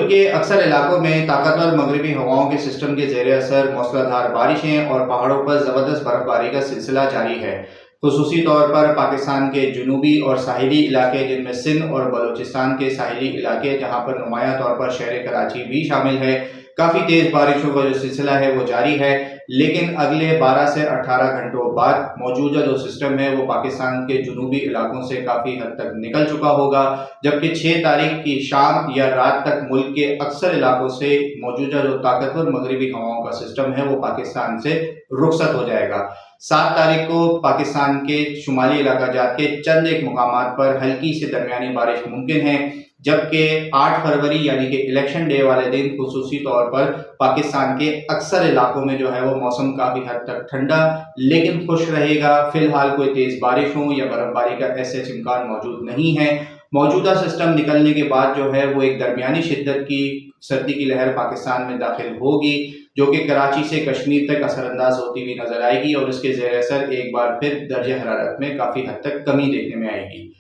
मुल्क के अक्सर इलाकों में ताकतवर मगरबी हवाओं के सिस्टम के ज़ेर असर मूसलाधार बारिशें और पहाड़ों पर ज़बरदस्त बर्फबारी का सिलसिला जारी है। खुसूसी तौर पर पाकिस्तान के जुनूबी और साहिली इलाके, जिनमें सिंध और बलूचिस्तान के साहिली इलाके, जहां पर नुमाया तौर पर शहर कराची भी शामिल है, काफ़ी तेज़ बारिशों का जो सिलसिला है वो जारी है। लेकिन अगले 12 से 18 घंटों बाद मौजूदा जो सिस्टम है वो पाकिस्तान के जुनूबी इलाकों से काफ़ी हद तक निकल चुका होगा, जबकि 6 तारीख की शाम या रात तक मुल्क के अक्सर इलाकों से मौजूदा जो ताकतवर मगरबी हवाओं का सिस्टम है वो पाकिस्तान से रुखसत हो जाएगा। 7 तारीख को पाकिस्तान के शुमाली इलाका जात के चंद एक मुकामात पर हल्की से दरमियानी बारिश मुमकिन है, जबकि 8 फरवरी यानी कि इलेक्शन डे वाले दिन खुसूसी तौर पर पाकिस्तान के अक्सर इलाकों में जो है वो मौसम काफ़ी हद तक ठंडा लेकिन खुश रहेगा। फिलहाल कोई तेज़ बारिश हो या बर्फबारी का ऐसे इम्कान मौजूद नहीं है। मौजूदा सिस्टम निकलने के बाद जो है वो एक दरमियानी शिद्दत की सर्दी की लहर पाकिस्तान में दाखिल होगी, जो कि कराची से कश्मीर तक असरअंदाज होती हुई नजर आएगी और इसके ज़ेर असर एक बार फिर दर्जे हरारत में काफ़ी हद तक कमी देखने में आएगी।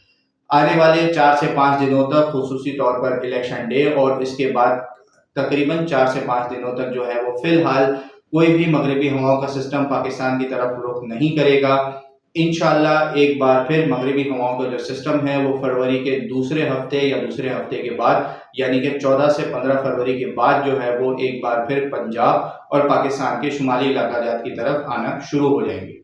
आने वाले 4 से 5 दिनों तक खुसूसी तौर पर इलेक्शन डे और इसके बाद तकरीबन 4 से 5 दिनों तक जो है वो फिलहाल कोई भी मगरबी हवाओं का सिस्टम पाकिस्तान की तरफ रुख नहीं करेगा। इंशाअल्लाह एक बार फिर मगरबी हवाओं का जो सिस्टम है वो फरवरी के दूसरे हफ्ते या दूसरे हफ्ते के बाद यानी कि 14 से 15 फरवरी के बाद जो है वो एक बार फिर पंजाब और पाकिस्तान के शुमाली इलाका जात की तरफ आना शुरू हो जाएंगे।